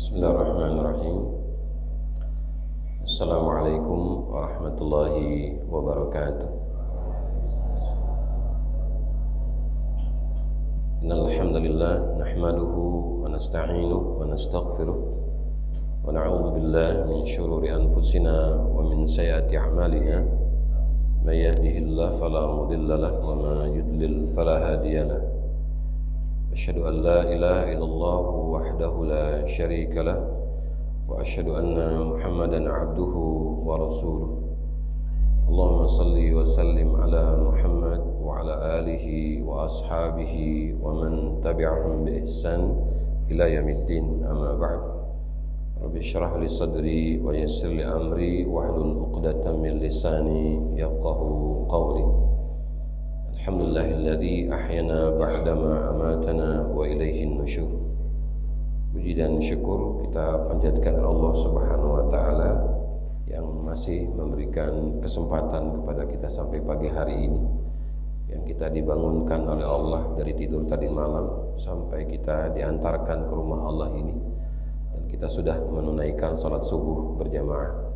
Bismillahirrahmanirrahim. Assalamualaikum warahmatullahi wabarakatuh. Innal hamdalillah nahmaduhu wa nasta'inuhu wa nastaghfiruh wa na'udzu billahi min shururi anfusina wa min sayyiati a'malina. May yahdihillahu fala mudilla lahu wa may yudlil fala hadiya lahu. Asyhadu an la ilaha illallah wahdahu la syarika lah wa asyhadu anna Muhammadan abduhu wa rasuluh. Allahumma salli wa sallim ala Muhammad wa ala alihi wa ashabihi wa man tabi'ahum bi ihsan ila yaumiddin, amma ba'd. Rabbi shrah li sadri wa yassir li amri wahlul 'uqdatam min lisani yafqahu qawli. Alhamdulillahilladzi ahyana ba'dama amatana wa ilaihin nusyur. Puji dan syukur kita panjatkan Allah Subhanahu wa taala yang masih memberikan kesempatan kepada kita sampai pagi hari ini, yang kita dibangunkan oleh Allah dari tidur tadi malam sampai kita diantarkan ke rumah Allah ini, dan kita sudah menunaikan salat subuh berjamaah.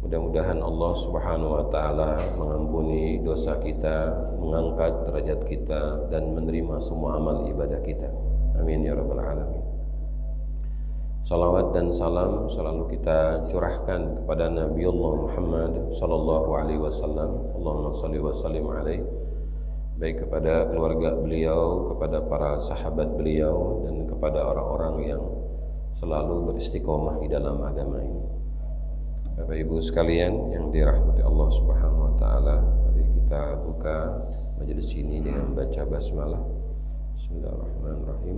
Mudah-mudahan Allah Subhanahu wa taala mengampuni dosa kita, mengangkat derajat kita, dan menerima semua amal ibadah kita. Amin ya rabbal alamin. Salawat dan salam selalu kita curahkan kepada Nabiullah Muhammad sallallahu alaihi wasallam. Allahumma shalli wa sallim alaihi, baik kepada keluarga beliau, kepada para sahabat beliau, dan kepada orang-orang yang selalu beristiqomah di dalam agama ini. Bapak Ibu sekalian yang dirahmati Allah Subhanahu wa taala, mari kita buka majelis ini dengan baca basmalah. Bismillahirrahmanirrahim.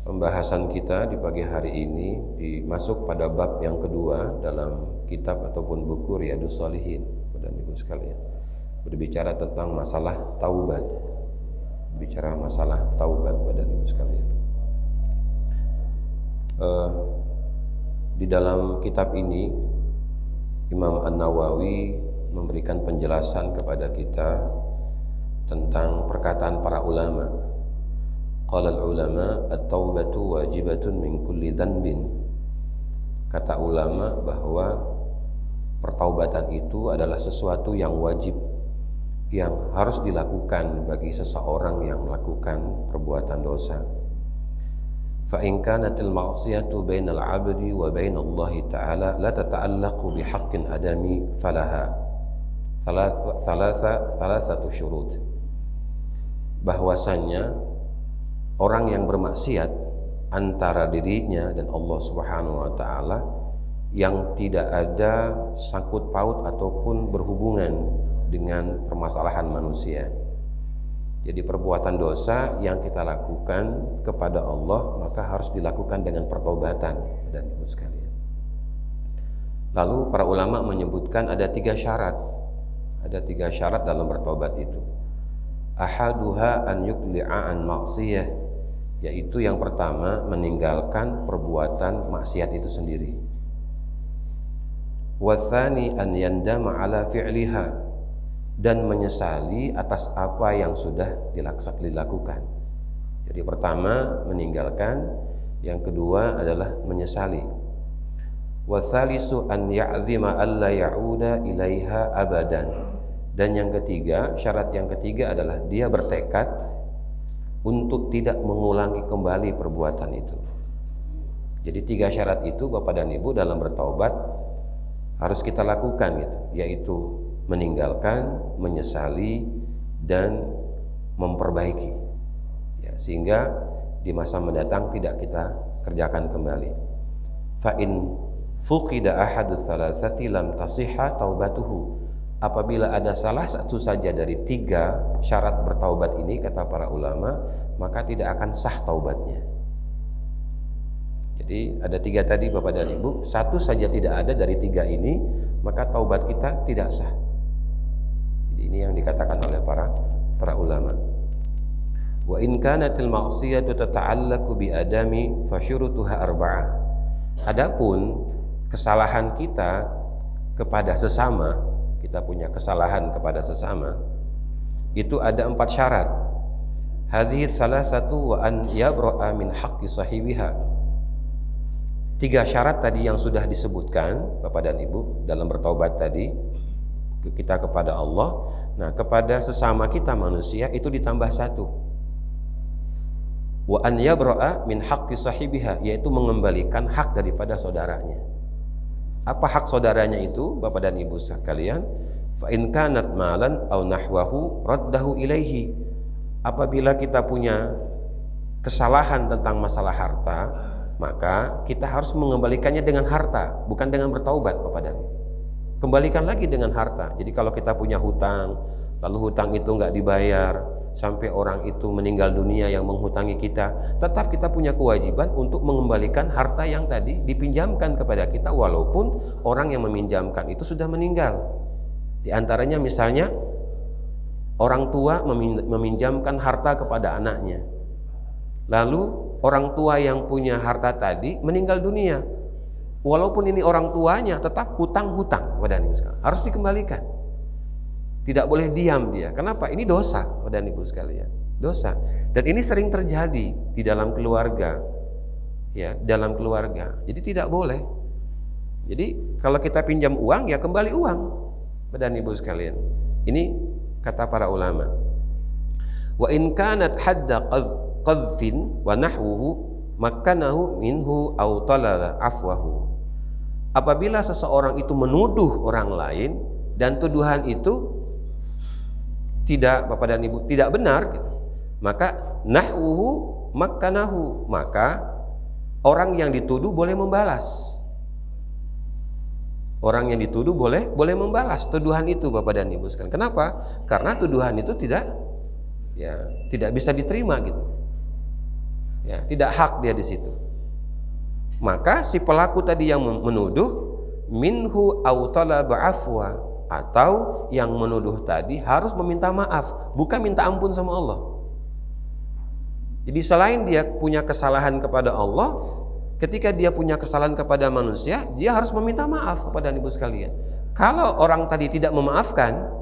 Pembahasan kita di pagi hari ini masuk pada bab yang kedua dalam kitab ataupun buku Riyadhus Shalihin. Bapak Ibu sekalian, berbicara tentang masalah taubat. Bicara masalah taubat Bapak Ibu sekalian. Di dalam kitab ini Imam An-Nawawi memberikan penjelasan kepada kita tentang perkataan para ulama. Qala al-ulama at-taubatu wajibatun min kulli dhanbin. Kata ulama bahwa pertaubatan itu adalah sesuatu yang wajib, yang harus dilakukan bagi seseorang yang melakukan perbuatan dosa. فإن كانت المعصية بين العبد وبين الله تعالى لا تتعلق بحق آدمي فلها ثلاثة شروط. Bahwasanya orang yang bermaksiat antara dirinya dan Allah Subhanahu wa taala yang tidak ada sangkut paut ataupun berhubungan dengan permasalahan manusia. Jadi perbuatan dosa yang kita lakukan kepada Allah maka harus dilakukan dengan pertobatan dan ibu sekalian. Lalu para ulama menyebutkan ada 3 syarat. Ada 3 syarat dalam bertobat itu. Ahaduha an yuqli'a an ma'siyah, yaitu yang pertama meninggalkan perbuatan maksiat itu sendiri. Wa tsani an yandama ala fi'liha, dan menyesali atas apa yang sudah dilakukan. Jadi pertama meninggalkan, yang kedua adalah menyesali. Wa tsalisu an ya'zima alla ya'uda ilaiha abadan, dan yang ketiga, syarat yang ketiga adalah dia bertekad untuk tidak mengulangi kembali perbuatan itu. Jadi 3 syarat itu Bapak dan Ibu dalam bertaubat harus kita lakukan gitu, yaitu meninggalkan, menyesali, dan memperbaiki, ya, sehingga di masa mendatang tidak kita kerjakan kembali. Fa in fuqida ahadu thalathati lam tasihha taubatuhu. Apabila ada salah satu saja dari 3 syarat bertaubat ini, kata para ulama, maka tidak akan sah taubatnya. Jadi ada 3 tadi Bapak dan Ibu, satu saja tidak ada dari 3 ini, maka taubat kita tidak sah. Ini yang dikatakan oleh para ulama. Wa in kanatil ma'siyatu tata'allaqu bi adami fasyurutuha arba'ah. Adapun kesalahan kita kepada sesama, kita punya kesalahan kepada sesama, itu ada 4 syarat. Hadhihi thalathatu wa an yabra'a min haqqi sahibiha. 3 syarat tadi yang sudah disebutkan Bapak dan Ibu dalam bertaubat tadi kita kepada Allah. Nah, kepada sesama kita manusia itu ditambah 1. Wa an yabra'a min haqqi sahibiha, yaitu mengembalikan hak daripada saudaranya. Apa hak saudaranya itu, Bapak dan Ibu sekalian? Fa in kanat malan aw nahwahu raddahu ilaihi. Apabila kita punya kesalahan tentang masalah harta, maka kita harus mengembalikannya dengan harta, bukan dengan bertaubat, Bapak dan Ibu. Kembalikan lagi dengan harta. Jadi kalau kita punya hutang, lalu hutang itu nggak dibayar, sampai orang itu meninggal dunia yang menghutangi kita, tetap kita punya kewajiban untuk mengembalikan harta yang tadi dipinjamkan kepada kita, walaupun orang yang meminjamkan itu sudah meninggal. Di antaranya misalnya orang tua meminjamkan harta kepada anaknya, lalu orang tua yang punya harta tadi meninggal dunia. Walaupun ini orang tuanya, tetap hutang-hutang harus dikembalikan. Tidak boleh diam dia. Kenapa? Ini dosa, Bapak dan Ibu sekalian. Dosa. Dan ini sering terjadi di dalam keluarga. Ya, dalam keluarga. Jadi tidak boleh. Jadi kalau kita pinjam uang, ya kembali uang, Bapak dan Ibu sekalian. Ini kata para ulama. Wa in kanat hadda qadhfin wa nahwuhu makanahu minhu aw talaba afwahu. Apabila seseorang itu menuduh orang lain dan tuduhan itu tidak, Bapak dan Ibu, tidak benar gitu, maka nahwuhu makanahu, maka orang yang dituduh boleh membalas. Orang yang dituduh boleh membalas tuduhan itu, Bapak dan Ibu sekalian. Kenapa? Karena tuduhan itu tidak bisa diterima gitu. Ya, tidak hak dia di situ. Maka si pelaku tadi yang menuduh minhu aw talaba afwa, atau yang menuduh tadi harus meminta maaf, bukan minta ampun sama Allah. Jadi selain dia punya kesalahan kepada Allah, ketika dia punya kesalahan kepada manusia, dia harus meminta maaf kepada ibu sekalian. Kalau orang tadi tidak memaafkan,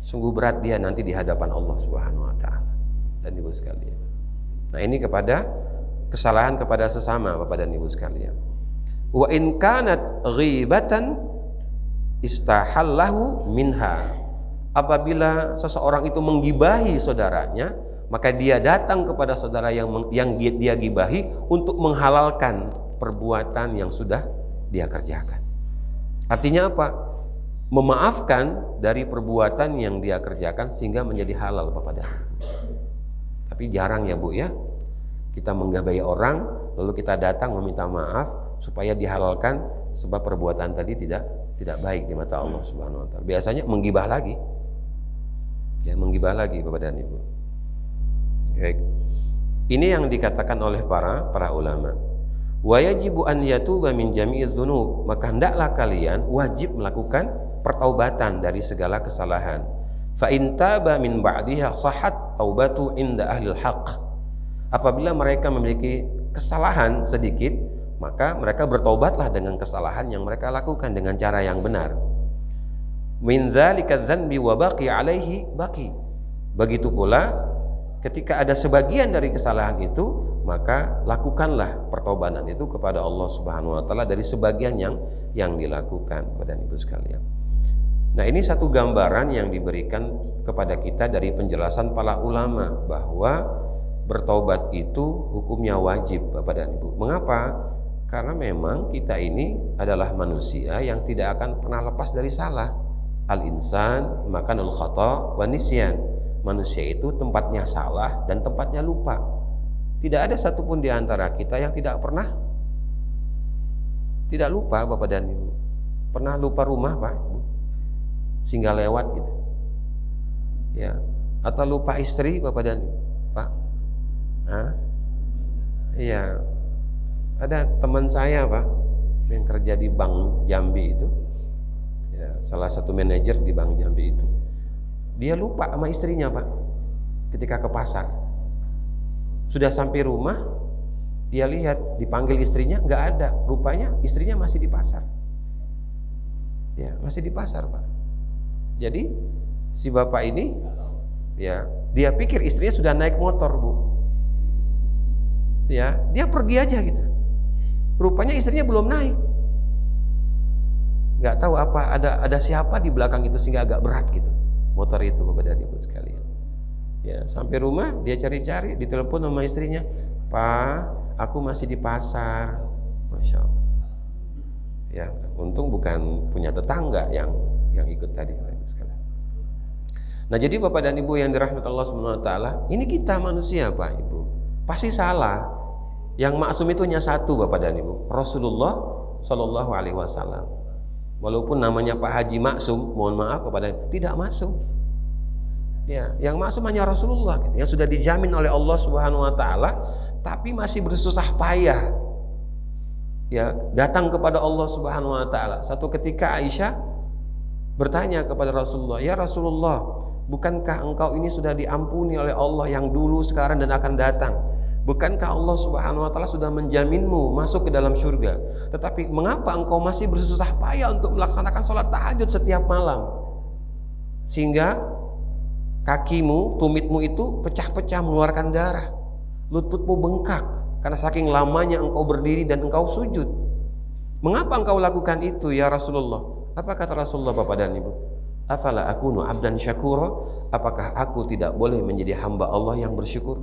sungguh berat dia nanti di hadapan Allah Subhanahu wa taala. Dan ibu sekalian. Nah, ini kepada kesalahan kepada sesama, Bapak dan Ibu sekalian. Wa in kanat ghibatan istahallahu minha. Apabila seseorang itu menggibahi saudaranya, maka dia datang kepada saudara yang dia gibahi untuk menghalalkan perbuatan yang sudah dia kerjakan. Artinya apa? Memaafkan dari perbuatan yang dia kerjakan sehingga menjadi halal, Bapak dan Ibu. Tapi jarang ya, Bu ya. Kita menggibahi orang, lalu kita datang meminta maaf supaya dihalalkan sebab perbuatan tadi tidak baik di mata Allah Subhanahu wa taala. Biasanya menggibah lagi. Ya, menggibah lagi, Bapak dan Ibu. Baik. Ini yang dikatakan oleh para ulama. Wa yajibu an yatuba min jami'iz dzunub, maka hendaklah kalian wajib melakukan pertaubatan dari segala kesalahan. Fa in taba min ba'diha sahhat taubatu inda ahlil haqq. Apabila mereka memiliki kesalahan sedikit, maka mereka bertaubatlah dengan kesalahan yang mereka lakukan dengan cara yang benar. Min dzalika dzanbi wa baqi alaihi baqi. Begitu pula ketika ada sebagian dari kesalahan itu, maka lakukanlah pertobatan itu kepada Allah Subhanahu wa taala dari sebagian yang dilakukan, Bapak dan Ibu sekalian. Nah, ini satu gambaran yang diberikan kepada kita dari penjelasan para ulama bahwa bertobat itu hukumnya wajib, Bapak dan Ibu. Mengapa? Karena memang kita ini adalah manusia yang tidak akan pernah lepas dari salah. Al-insan makanul khata' wa nisyan. Manusia itu tempatnya salah dan tempatnya lupa. Tidak ada satupun di antara kita yang tidak pernah tidak lupa, Bapak dan Ibu. Pernah lupa rumah, Pak, Bu? Singgah lewat gitu. Ya, atau lupa istri, Bapak dan Ibu, Pak. Iya, ada teman saya, Pak, yang kerja di Bank Jambi itu, ya, salah satu manajer di Bank Jambi itu. Dia lupa sama istrinya, Pak, ketika ke pasar. Sudah sampai rumah, dia lihat dipanggil istrinya nggak ada, rupanya istrinya masih di pasar. Ya, masih di pasar, Pak. Jadi si bapak ini, ya, dia pikir istrinya sudah naik motor, Bu. Ya, dia pergi aja gitu. Rupanya istrinya belum naik. Nggak tahu apa ada siapa di belakang itu sehingga agak berat gitu motor itu, Bapak dan Ibu sekalian. Ya, sampai rumah dia cari-cari, ditelepon sama istrinya, "Pak, aku masih di pasar." Masya Allah. Ya, untung bukan punya tetangga yang ikut tadi. Nah, jadi Bapak dan Ibu yang dirahmati Allah Subhanahu wa taala, ini kita manusia, Pak Ibu. Pasti salah. Yang maksum itu hanya satu, Bapak dan Ibu, Rasulullah Shallallahu alaihi wasallam. Walaupun namanya Pak Haji Maksum, mohon maaf kepada tidak maksum. Ya, yang maksum hanya Rasulullah gitu, yang sudah dijamin oleh Allah Subhanahu wa taala, tapi masih bersusah payah. Ya, datang kepada Allah Subhanahu wa taala. Satu ketika Aisyah bertanya kepada Rasulullah, "Ya Rasulullah, bukankah engkau ini sudah diampuni oleh Allah yang dulu, sekarang dan akan datang? Bukankah Allah Subhanahu wa taala sudah menjaminmu masuk ke dalam surga? Tetapi mengapa engkau masih bersusah payah untuk melaksanakan sholat tahajud setiap malam? Sehingga kakimu, tumitmu itu pecah-pecah mengeluarkan darah, lututmu bengkak karena saking lamanya engkau berdiri dan engkau sujud. Mengapa engkau lakukan itu ya Rasulullah?" Apa kata Rasulullah, Bapak dan Ibu? "Afala akunu abdan syakura?" Apakah aku tidak boleh menjadi hamba Allah yang bersyukur?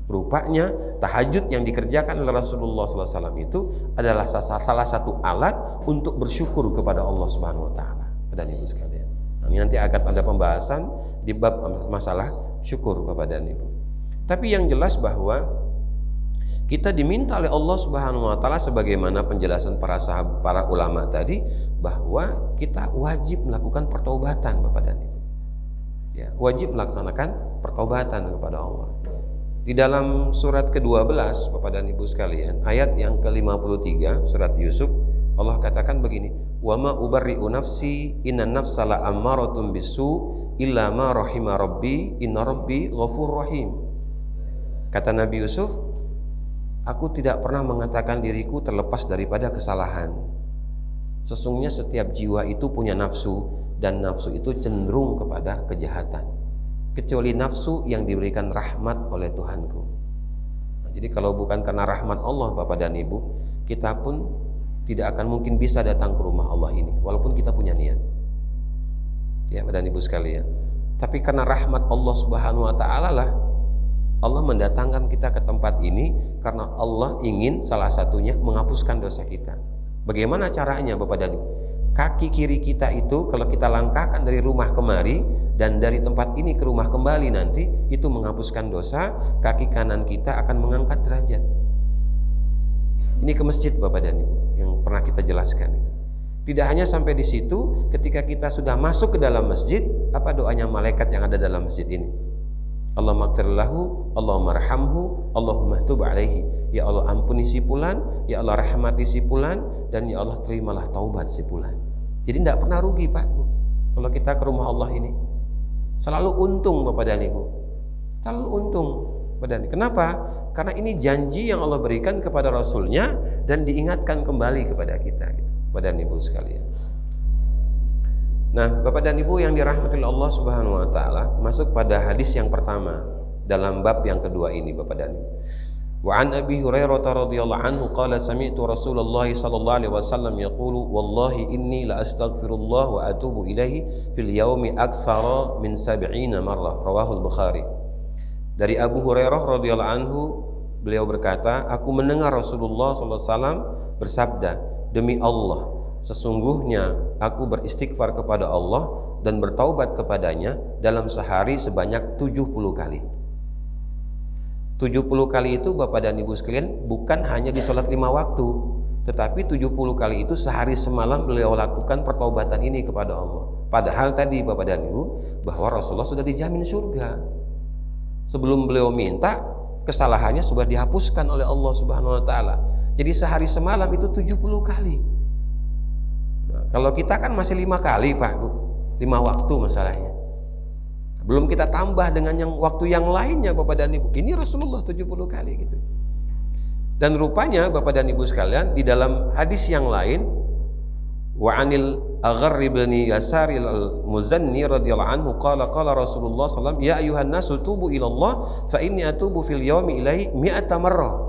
Rupanya tahajud yang dikerjakan oleh Rasulullah SAW itu adalah salah satu alat untuk bersyukur kepada Allah Subhanahu wa taala. Dan Ibu sekalian, ini nanti akan ada pembahasan di bab masalah syukur, Bapak dan Ibu. Tapi yang jelas bahwa kita diminta oleh Allah Subhanahu wa taala, sebagaimana penjelasan para ulama tadi, bahwa kita wajib melakukan pertaubatan, Bapak dan Ibu. Ya, wajib melaksanakan pertaubatan kepada Allah. Di dalam surat ke-12, Bapak dan Ibu sekalian, ayat yang ke-53 surat Yusuf, Allah katakan begini, "Wa ma ubarri'u nafsi, innan nafsa la'ammaratun bisu illa ma rahima rabbi, inna rabbi ghafurur rahim." Kata Nabi Yusuf, "Aku tidak pernah mengatakan diriku terlepas daripada kesalahan. Sesungguhnya setiap jiwa itu punya nafsu, dan nafsu itu cenderung kepada kejahatan, kecuali nafsu yang diberikan rahmat oleh Tuhanku." Nah, jadi kalau bukan karena rahmat Allah, Bapak dan Ibu, kita pun tidak akan mungkin bisa datang ke rumah Allah ini, walaupun kita punya niat. Ya, Bapak dan Ibu sekalian. Tapi karena rahmat Allah Subhanahu wa taala lah Allah mendatangkan kita ke tempat ini, karena Allah ingin salah satunya menghapuskan dosa kita. Bagaimana caranya, Bapak dan Ibu? Kaki kiri kita itu kalau kita langkahkan dari rumah kemari dan dari tempat ini ke rumah kembali, nanti itu menghapuskan dosa. Kaki kanan kita akan mengangkat derajat. Ini ke masjid, Bapak dan Ibu, yang pernah kita jelaskan itu. Tidak hanya sampai di situ, ketika kita sudah masuk ke dalam masjid, apa doanya malaikat yang ada dalam masjid ini? Allahumma ighfir lahu, Allahumma arhamhu, Allahumma tub alaihi. Ya Allah, ampuni si fulan, ya Allah rahmati si fulan, dan ya Allah terimalah taubat si fulan. Jadi tidak pernah rugi, Pak, kalau kita ke rumah Allah ini. Selalu untung, Bapak dan Ibu. Selalu untung, Bapak dan Ibu. Kenapa? Karena ini janji yang Allah berikan kepada Rasulnya dan diingatkan kembali kepada kita, gitu, Bapak dan Ibu sekalian. Nah, Bapak dan Ibu yang dirahmati Allah Subhanahu wa taala, masuk pada hadis yang pertama dalam bab yang kedua ini, Bapak dan Ibu. Wa an Abi Hurairah radhiyallahu anhu qala sami'tu Rasulullah sallallahu alaihi wasallam yaqulu wallahi inni la astaghfirullah wa atubu ilaihi fil yaumi aktsara min 70 marrah, rawahu al-Bukhari. Dari Abu Hurairah radhiyallahu anhu, beliau berkata, aku mendengar Rasulullah sallallahu alaihi wasallam bersabda, demi Allah, sesungguhnya aku beristighfar kepada Allah dan bertaubat kepadanya dalam sehari sebanyak 70 kali. 70 kali itu, Bapak dan Ibu sekalian, bukan hanya di sholat 5 waktu, tetapi 70 kali itu sehari semalam beliau lakukan pertaubatan ini kepada Allah. Padahal tadi, Bapak dan Ibu, bahwa Rasulullah sudah dijamin surga. Sebelum beliau minta, kesalahannya sudah dihapuskan oleh Allah Subhanahu wa taala. Jadi sehari semalam itu 70 kali. Nah, kalau kita kan masih 5 kali, Pak, Bu. 5 waktu masalahnya. Belum kita tambah dengan yang waktu yang lainnya, Bapak dan Ibu. Ini Rasulullah 70 kali gitu. Dan rupanya, Bapak dan Ibu sekalian, di dalam hadis yang lain, wa anil Agharr bin Yasar al-Muzanni radhiyallahu anhu qala Rasulullah sallallahu alaihi wasallam, ya ayuhan nasu tubu ila Allah fa inni atubu fil yaumi ilaihi mi'ata marrah.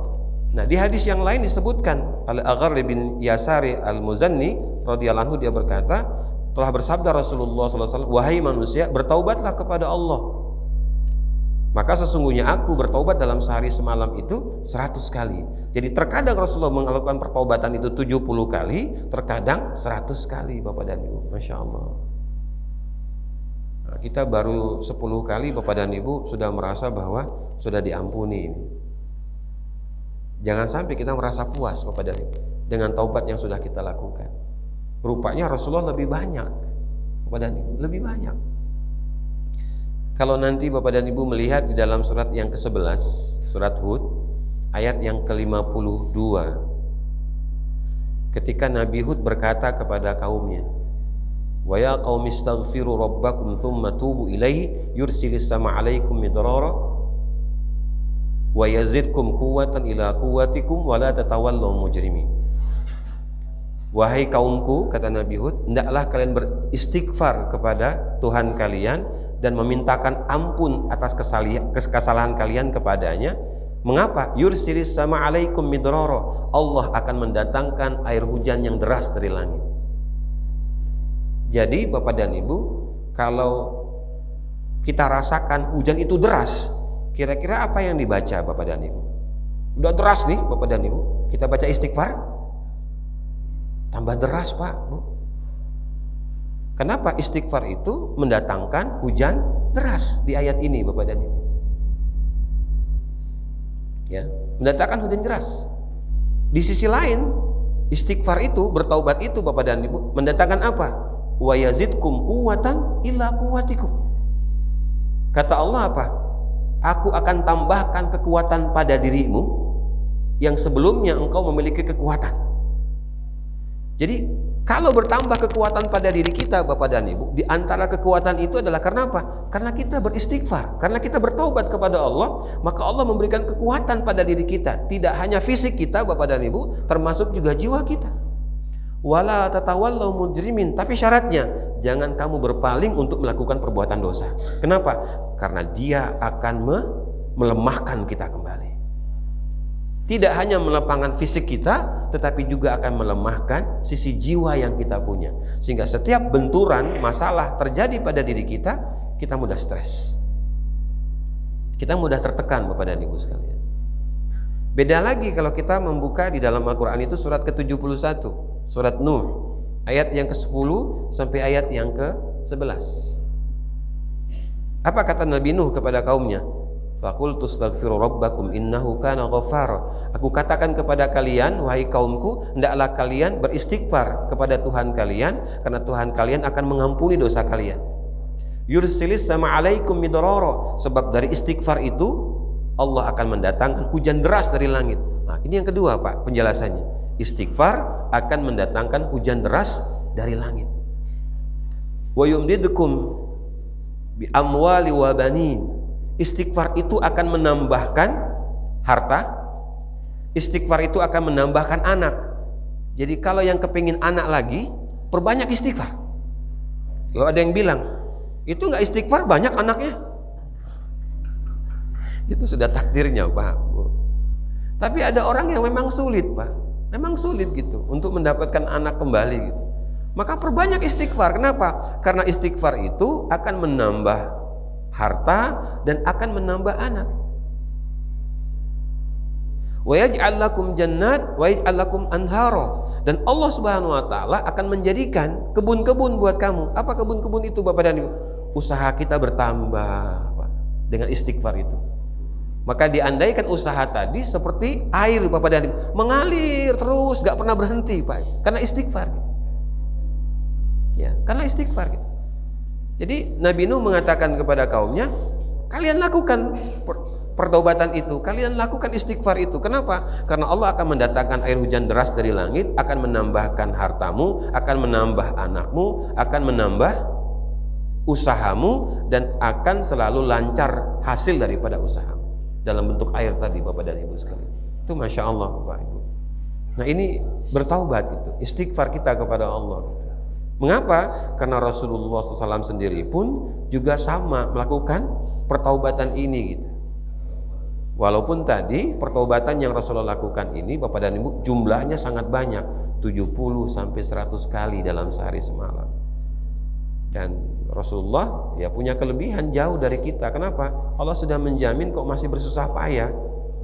Nah, di hadis yang lain disebutkan Al-Agharr bin Yasari Al-Muzanni radhiyallahu anhu, dia berkata, telah bersabda Rasulullah SAW, wahai manusia, bertaubatlah kepada Allah, maka sesungguhnya aku bertaubat dalam sehari semalam itu 100 kali. Jadi terkadang Rasulullah melakukan pertaubatan itu 70 kali, terkadang 100 kali, Bapak dan Ibu. Masya Allah. Nah, kita baru 10 kali, Bapak dan Ibu, sudah merasa bahwa sudah diampuni ini. Jangan sampai kita merasa puas, Bapak dan Ibu, dengan taubat yang sudah kita lakukan. Rupanya Rasulullah lebih banyak, Bapak dan Ibu, lebih banyak. Kalau nanti Bapak dan Ibu melihat di dalam surat yang ke-11, surat Hud, ayat yang ke-52, ketika Nabi Hud berkata kepada kaumnya, wa ya qaumi astaghfiru rabbakum thumma tubu ilaihi yursilis sama alaikum midrara wa yazidkum quwwatan ila quwwatikum wa la tatawallaw mujrimin. Wahai kaumku, kata Nabi Hud, hendaklah kalian beristighfar kepada Tuhan kalian dan memintakan ampun atas kesalahan kalian kepadanya. Mengapa? Yursilis sama alaikum midrara, Allah akan mendatangkan air hujan yang deras dari langit. Jadi Bapak dan Ibu, kalau kita rasakan hujan itu deras, kira-kira apa yang dibaca Bapak dan Ibu? Udah deras nih Bapak dan Ibu, kita baca istighfar, tambah deras Pak, Bu. Kenapa? Istighfar itu mendatangkan hujan deras di ayat ini Bapak dan Ibu. Ya, mendatangkan hujan deras. Di sisi lain, istighfar itu, bertaubat itu Bapak dan Ibu, mendatangkan apa? Wa yazidkum quwwatan ila quwwatikum. Kata Allah apa? Aku akan tambahkan kekuatan pada dirimu yang sebelumnya engkau memiliki kekuatan. Jadi kalau bertambah kekuatan pada diri kita Bapak dan Ibu, di antara kekuatan itu adalah karena apa? Karena kita beristighfar, karena kita bertaubat kepada Allah, maka Allah memberikan kekuatan pada diri kita. Tidak hanya fisik kita Bapak dan Ibu, termasuk juga jiwa kita. Wala tatawallaw mujrimin, tapi syaratnya jangan kamu berpaling untuk melakukan perbuatan dosa. Kenapa? Karena dia akan melemahkan kita kembali. Tidak hanya melemahkan fisik kita, tetapi juga akan melemahkan sisi jiwa yang kita punya. Sehingga setiap benturan masalah terjadi pada diri kita, kita mudah stres. Kita mudah tertekan Bapak dan Ibu sekalian. Beda lagi kalau kita membuka di dalam Al-Quran itu surat ke-71, surat Nuh, ayat yang ke-10 sampai ayat yang ke-11. Apa kata Nabi Nuh kepada kaumnya? Faqultu astaghfiru rabbakum innahu kana ghaffara. Aku katakan kepada kalian, wahai kaumku, hendaklah kalian beristighfar kepada Tuhan kalian, karena Tuhan kalian akan mengampuni dosa kalian. Yursilis sama alaikum midrara, sebab dari istighfar itu Allah akan mendatangkan hujan deras dari langit. Nah, ini yang kedua Pak penjelasannya. Istighfar akan mendatangkan hujan deras dari langit. Wa yumdidukum bi amwali wa banin. Istighfar itu akan menambahkan harta. Istighfar itu akan menambahkan anak. Jadi kalau yang kepingin anak lagi, perbanyak istighfar. Kalau ada yang bilang, itu nggak istighfar banyak anaknya, itu sudah takdirnya Pak, Bu. Tapi ada orang yang memang sulit Pak, memang sulit gitu untuk mendapatkan anak kembali gitu. Maka perbanyak istighfar. Kenapa? Karena istighfar itu akan menambah harta dan akan menambah anak. Wa yaj'al lakum jannat wa yaj'al lakum anhara, dan Allah Subhanahu wa taala akan menjadikan kebun-kebun buat kamu. Apa kebun-kebun itu Bapak dan Ibu? Usaha kita bertambah Pak, dengan istighfar itu. Maka diandaikan usaha tadi seperti air Bapak dan Ibu, mengalir terus, gak pernah berhenti Pak, karena istighfar gitu. Ya, karena istighfar gitu. Jadi Nabi Nuh mengatakan kepada kaumnya, kalian lakukan pertaubatan itu, kalian lakukan istighfar itu. Kenapa? Karena Allah akan mendatangkan air hujan deras dari langit, akan menambahkan hartamu, akan menambah anakmu, akan menambah usahamu, dan akan selalu lancar hasil daripada usahamu dalam bentuk air tadi Bapak dan Ibu sekalian. Itu Masya Allah Bapak Ibu. Nah ini bertaubat gitu, istighfar kita kepada Allah gitu. Mengapa? Karena Rasulullah SAW sendiri pun juga sama melakukan pertaubatan ini gitu. Walaupun tadi pertobatan yang Rasulullah lakukan ini Bapak dan Ibu jumlahnya sangat banyak, 70 sampai 100 kali dalam sehari semalam. Dan Rasulullah ya punya kelebihan jauh dari kita. Kenapa? Allah sudah menjamin kok masih bersusah payah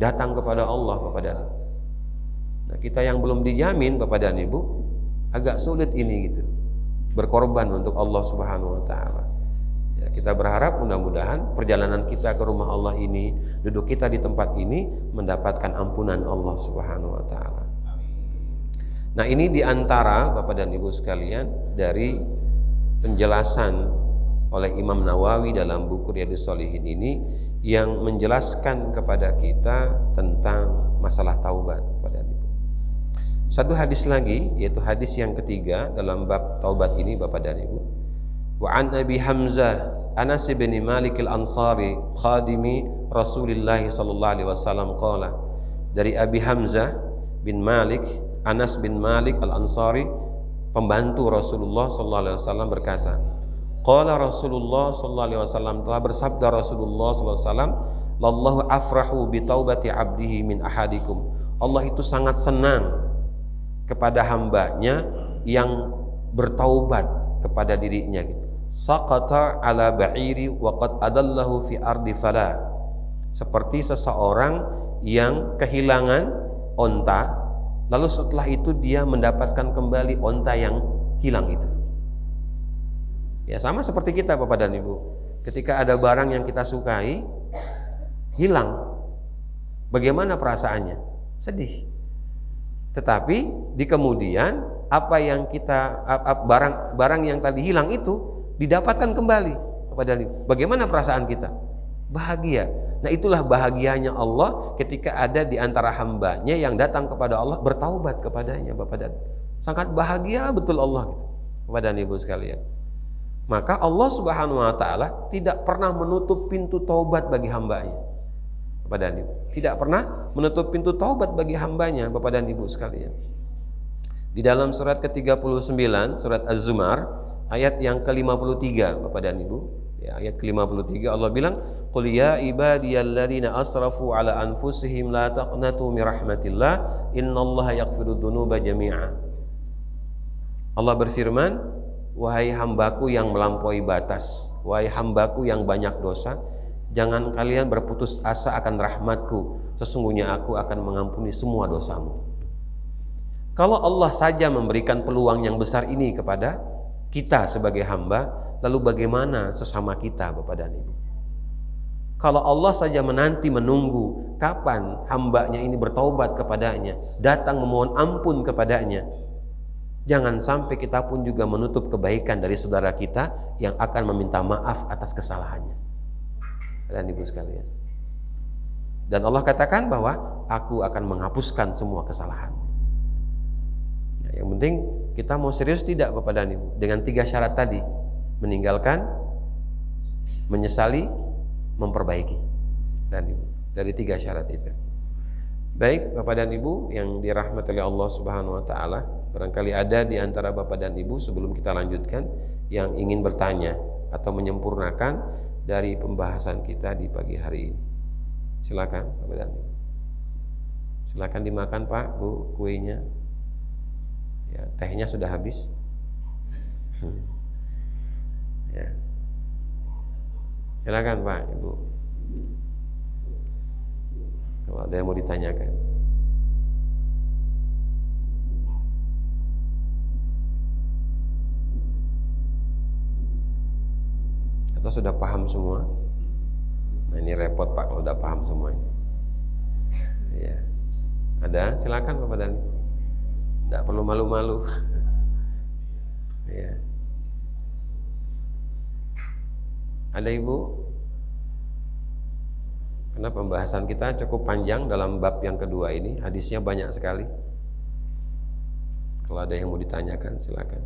datang kepada Allah Bapak dan Ibu. Nah, kita yang belum dijamin Bapak dan Ibu agak sulit ini gitu. Berkorban untuk Allah Subhanahu wa taala. Ya, kita berharap mudah-mudahan perjalanan kita ke rumah Allah ini, duduk kita di tempat ini mendapatkan ampunan Allah Subhanahu wa taala. Nah, ini diantara Bapak dan Ibu sekalian dari penjelasan oleh Imam Nawawi dalam buku Riyadhus Shalihin ini yang menjelaskan kepada kita tentang masalah taubat Bapak dan Ibu. Satu hadis lagi, yaitu hadis yang ketiga dalam bab taubat ini Bapak dan Ibu. Wa an Abi Hamzah Anas bin Malik al-Ansari khadimi Rasulullah sallallahu alaihi wasallam qala, dari Abi Hamzah bin Malik Anas bin Malik al-Ansari pembantu Rasulullah sallallahu alaihi wasallam berkata, qala Rasulullah sallallahu alaihi wasallam, telah bersabda Rasulullah sallallahu alaihi wasallam, lallahu afrahu bi taubati abdihi min ahadikum. Allah itu sangat senang kepada hambanya yang bertaubat kepada dirinya gitu. Saqata ala ba'iri wa qad adallahu fi ardi fala. Seperti seseorang yang kehilangan onta, lalu setelah itu dia mendapatkan kembali onta yang hilang itu. Ya sama seperti kita Bapak dan Ibu. Ketika ada barang yang kita sukai hilang, bagaimana perasaannya? Sedih. Tetapi di kemudian apa yang kita barang yang tadi hilang itu didapatkan kembali kepada kita. Bagaimana perasaan kita? Bahagia. Nah, itulah bahagianya Allah ketika ada di antara hambanya yang datang kepada Allah bertaubat kepadanya Bapak dan sangat bahagia betul Allah gitu. Bapak dan Ibu sekalian. Maka Allah Subhanahu wa taala tidak pernah menutup pintu taubat bagi hambanya. Bapak dan Ibu, tidak pernah menutup pintu taubat bagi hambanya Bapak dan Ibu sekalian. Di dalam surat ke-39 surat Az-Zumar ayat yang ke-53 Bapak dan Ibu, ya, ayat ke-53 Allah bilang, qul ya ibadiyalladzina asrafu ala anfusihim la taqnatu min rahmatillah innallaha yaghfirudz dzunuba jami'a. Allah berfirman, wahai hambaku yang melampaui batas, wahai hambaku yang banyak dosa, jangan kalian berputus asa akan rahmatku, sesungguhnya aku akan mengampuni semua dosamu. Kalau Allah saja memberikan peluang yang besar ini kepada kita sebagai hamba, lalu bagaimana sesama kita Bapak dan Ibu? Kalau Allah saja menunggu kapan hambanya ini bertaubat kepadanya, datang memohon ampun kepadanya, jangan sampai kita pun juga menutup kebaikan dari saudara kita yang akan meminta maaf atas kesalahannya. Dan Ibu sekalian. Dan Allah katakan bahwa aku akan menghapuskan semua kesalahan. Ya, yang penting kita mau serius tidak Bapak dan Ibu dengan 3 syarat tadi, meninggalkan, menyesali, memperbaiki. Dan Ibu, dari 3 syarat itu. Baik Bapak dan Ibu yang dirahmati oleh Allah Subhanahu wa taala, barangkali ada di antara Bapak dan Ibu sebelum kita lanjutkan yang ingin bertanya atau menyempurnakan dari pembahasan kita di pagi hari ini. Silakan Bapak dan Ibu. Silakan dimakan Pak, Bu, kuenya. Ya, tehnya sudah habis. Ya. Silakan Pak, Ibu. Kalau ada yang mau ditanyakan. Atau sudah paham semua? Nah, ini repot Pak kalau udah paham semua ini. Ya. Ada? Silakan Bapak dan Ibu. Tidak perlu malu-malu. Ya. Ada Ibu? Karena pembahasan kita cukup panjang dalam bab yang kedua ini, hadisnya banyak sekali. Kalau ada yang mau ditanyakan, silakan.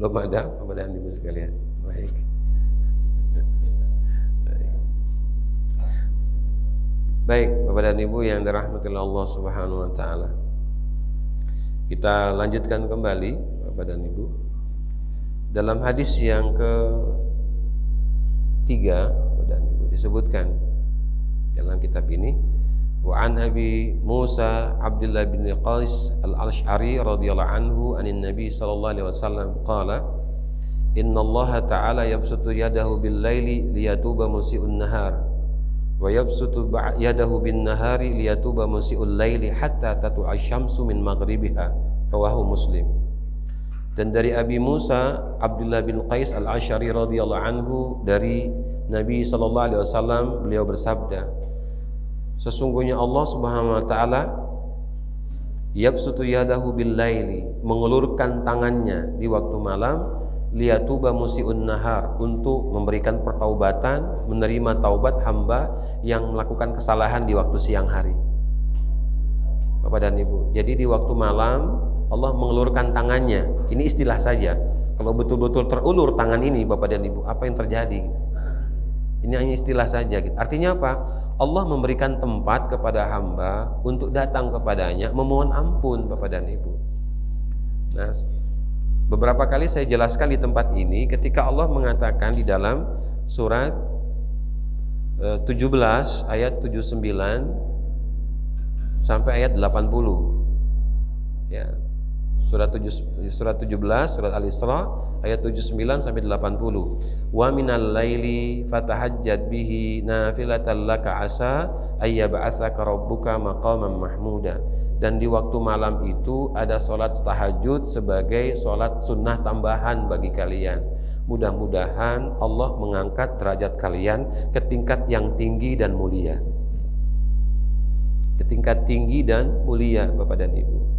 Belum ada Bapak dan Ibu sekalian. Baik. Baik, Bapak dan Ibu yang dirahmati Allah Subhanahu wa taala. Kita lanjutkan kembali Bapak dan Ibu. Dalam hadis yang ketiga, Bapak dan Ibu, disebutkan dalam kitab ini, wa an Abi Musa Abdullah bin Qais al-Ash'ari radhiyallahu anhu anin Nabi sallallahu alaihi wasallam qala inna Allah ta'ala yabsutu yadahu bil laili liyatuba musii'un nahar wa yabsutu yadahu bin nahari liyatuba musii'ul laili hatta tatlu'a asy-syamsu min maghribiha, rawahu Muslim. Dan dari Abi Musa Abdullah bin Qais al-Ash'ari radhiyallahu anhu dari Nabi sallallahu alaihi wasallam, beliau bersabda, sesungguhnya Allah Subhanahu wa taala yabsutu yadahu bil laili, mengulurkan tangannya di waktu malam, liyatuba musii'un nahar, untuk memberikan pertaubatan, menerima taubat hamba yang melakukan kesalahan di waktu siang hari. Bapak dan Ibu, jadi di waktu malam Allah mengulurkan tangannya. Ini istilah saja. Kalau betul-betul terulur tangan ini Bapak dan Ibu, apa yang terjadi? Ini hanya istilah saja. Artinya apa? Allah memberikan tempat kepada hamba untuk datang kepadanya memohon ampun Bapak dan Ibu. Nah, beberapa kali saya jelaskan di tempat ini ketika Allah mengatakan di dalam surat 17 ayat 79 sampai ayat 80. Ya. Surat 17 surat Al-Isra ayat 79 sampai 80. Wa minal laili fatahajjad bihi nafilatan laka asa ayyab'atsaka rabbuka maqaman mahmuda. Dan di waktu malam itu ada salat tahajud sebagai salat sunnah tambahan bagi kalian. Mudah-mudahan Allah mengangkat derajat kalian ke tingkat yang tinggi dan mulia. Ke tingkat tinggi dan mulia Bapak dan Ibu.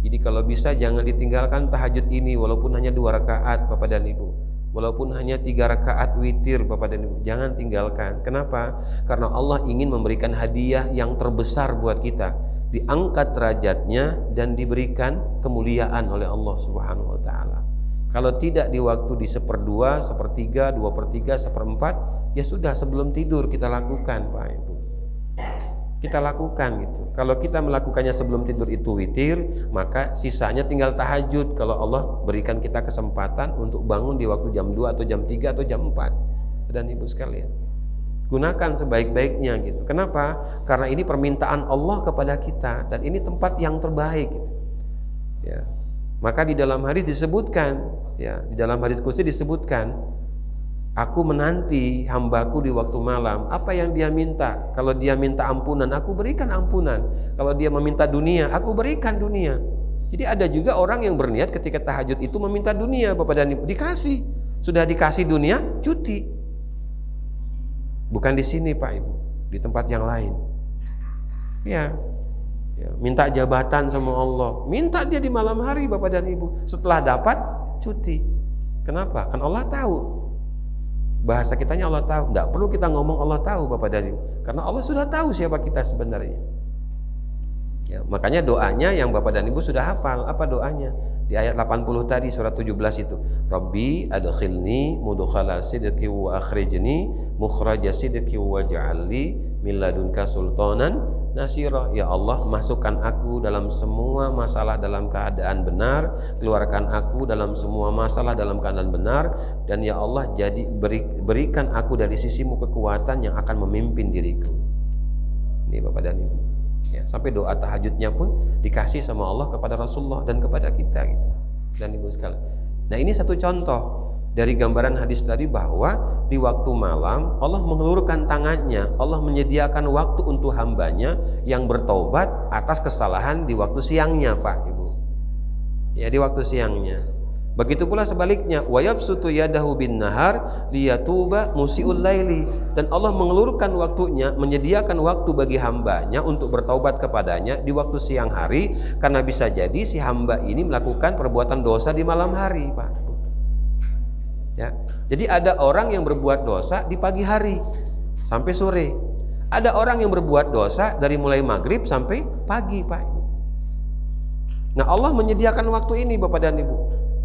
Jadi kalau bisa jangan ditinggalkan tahajud ini, walaupun hanya 2 rakaat Bapak dan Ibu, walaupun hanya 3 rakaat witir Bapak dan Ibu, jangan tinggalkan. Kenapa? Karena Allah ingin memberikan hadiah yang terbesar buat kita, diangkat derajatnya dan diberikan kemuliaan oleh Allah Subhanahu wa taala. Kalau tidak di waktu di 1/2, 1/3, 2/3, 1/4, ya sudah sebelum tidur kita lakukan Pak Ibu. Kita lakukan gitu. Kalau kita melakukannya sebelum tidur itu witir, maka sisanya tinggal tahajud kalau Allah berikan kita kesempatan untuk bangun di waktu jam 2 atau jam 3 atau jam 4. Dan Ibu sekalian, gunakan sebaik-baiknya gitu. Kenapa? Karena ini permintaan Allah kepada kita dan ini tempat yang terbaik gitu. Ya. Maka di dalam hadis disebutkan, ya, di dalam hadis qudsi disebutkan, aku menanti hambaku di waktu malam. Apa yang dia minta? Kalau dia minta ampunan, aku berikan ampunan. Kalau dia meminta dunia, aku berikan dunia. Jadi ada juga orang yang berniat ketika tahajud itu meminta dunia Bapak dan Ibu. Dikasih. Sudah dikasih dunia, cuti. Bukan di sini Pak Ibu, di tempat yang lain. Ya, minta jabatan sama Allah. Minta dia di malam hari Bapak dan Ibu. Setelah dapat, cuti. Kenapa? Kan Allah tahu. Bahasa kitanya Allah tahu. Tidak perlu kita ngomong Allah tahu Bapak dan Ibu, karena Allah sudah tahu siapa kita sebenarnya. Ya, makanya doanya yang Bapak dan Ibu sudah hafal. Apa doanya? Di ayat 80 tadi surat 17 itu. Rabbi adkhilni mudkhala sidqi wa akhrijni mukhraja sidqi waj'alni min ladunka sultanan nasira. Ya Allah, masukkan aku dalam semua masalah dalam keadaan benar, keluarkan aku dalam semua masalah dalam keadaan benar, dan ya Allah berikan aku dari sisimu kekuatan yang akan memimpin diriku. Ini Bapak dan Ibu. Ya, sampai doa tahajudnya pun dikasih sama Allah kepada Rasulullah dan kepada kita gitu. Dan Ibu sekalian. Nah, ini satu contoh dari gambaran hadis tadi bahwa di waktu malam Allah mengelurkan tangannya, Allah menyediakan waktu untuk hambanya yang bertaubat atas kesalahan di waktu siangnya Pak Ibu. Ya, di waktu siangnya. Begitu pula sebaliknya, wa yabsutu yadahu bin nahar liyatuba musii'ul laili, dan Allah mengelurkan waktunya, menyediakan waktu bagi hambanya untuk bertaubat kepadanya di waktu siang hari, karena bisa jadi si hamba ini melakukan perbuatan dosa di malam hari Pak. Ya, jadi ada orang yang berbuat dosa di pagi hari sampai sore. Ada orang yang berbuat dosa dari mulai maghrib sampai pagi Pak. Nah, Allah menyediakan waktu ini Bapak dan Ibu.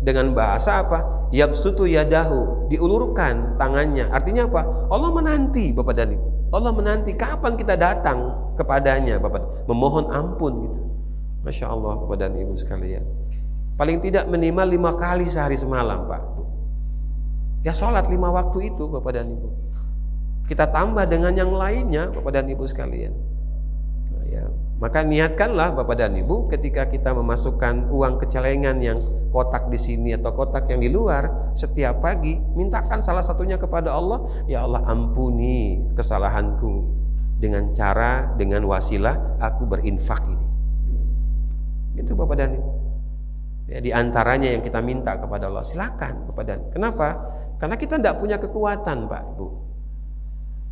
Dengan bahasa apa? Yabsutu yadahu, diulurkan tangannya. Artinya apa? Allah menanti, Bapak dan Ibu. Allah menanti kapan kita datang kepadanya, Bapak, memohon ampun gitu. Masya Allah, Bapak dan Ibu sekalian. Paling tidak minimal 5 kali sehari semalam, Pak. Ya sholat 5 waktu itu, Bapak dan Ibu. Kita tambah dengan yang lainnya, Bapak dan Ibu sekalian. Nah, ya. Maka niatkanlah Bapak dan Ibu ketika kita memasukkan uang ke celengan yang kotak di sini atau kotak yang di luar, setiap pagi mintakan salah satunya kepada Allah, ya Allah ampuni kesalahanku dengan wasilah aku berinfak ini. Itu Bapak dan Ibu. Ya, di antaranya yang kita minta kepada Allah, silakan Bapak dan. Kenapa? Karena kita tidak punya kekuatan, Pak Ibu.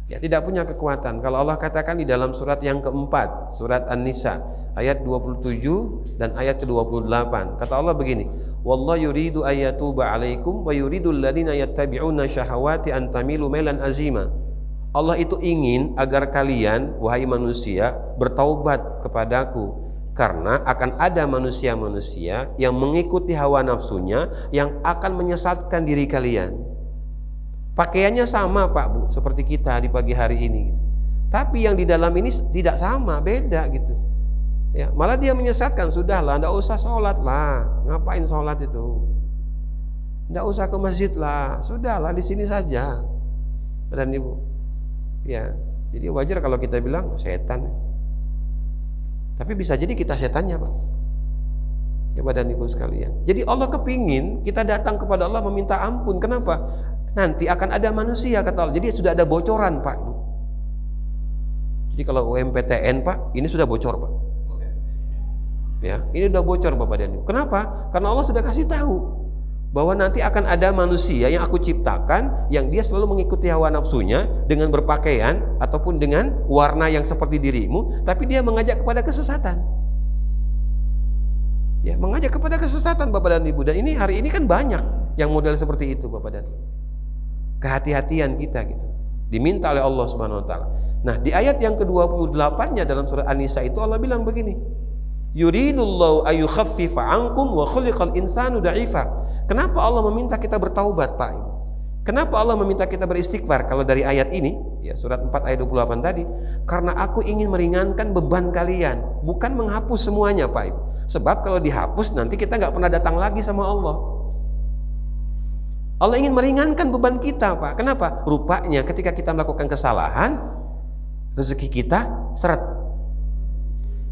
Ya, tidak punya kekuatan. Kalau Allah katakan di dalam surat yang keempat, surat An-Nisa ayat 27 dan ayat ke-28, kata Allah begini, wallahu yuridu ayyatuba 'alaikum wa yuridul ladzina yattabi'una syahawati an tamilu mailan azima. Allah itu ingin agar kalian wahai manusia bertaubat kepadaku, karena akan ada manusia-manusia yang mengikuti hawa nafsunya yang akan menyesatkan diri kalian. Pakaiannya sama Pak Bu, seperti kita di pagi hari ini gitu. Tapi yang di dalam ini tidak sama, beda gitu. Ya, malah dia menyesatkan, sudahlah, enggak usah sholat lah. Ngapain sholat itu? Enggak usah ke masjid lah, sudahlah di sini saja. Dan Ibu, ya, jadi wajar kalau kita bilang setan. Tapi bisa jadi kita setannya, Pak. Ya, dan Ibu sekalian. Jadi Allah kepingin kita datang kepada Allah meminta ampun. Kenapa? Nanti akan ada manusia, kata Allah. Jadi sudah ada bocoran, Pak Ibu. Jadi kalau UMPTN, Pak, ini sudah bocor, Pak. Ya, ini sudah bocor, Bapak dan Ibu. Kenapa? Karena Allah sudah kasih tahu bahwa nanti akan ada manusia yang aku ciptakan, yang dia selalu mengikuti hawa nafsunya dengan berpakaian ataupun dengan warna yang seperti dirimu, tapi dia mengajak kepada kesesatan. Ya, mengajak kepada kesesatan, Bapak dan Ibu. Dan ini hari ini kan banyak yang model seperti itu, Bapak dan Ibu. Kehati-hatian kita gitu, diminta oleh Allah Subhanahu wa taala. Nah, di ayat yang ke-28-nya dalam surat An-Nisa itu Allah bilang begini, yuridullahu ayyukhaffifa ankum wa khuliqal insanu da'ifa. Kenapa Allah meminta kita bertaubat, Pak Ibu? Kenapa Allah meminta kita beristighfar? Kalau dari ayat ini, ya surat 4 ayat 28 tadi, karena aku ingin meringankan beban kalian, bukan menghapus semuanya, Pak Ibu. Sebab kalau dihapus nanti kita nggak pernah datang lagi sama Allah. Allah ingin meringankan beban kita, Pak. Kenapa? Rupanya ketika kita melakukan kesalahan, rezeki kita seret.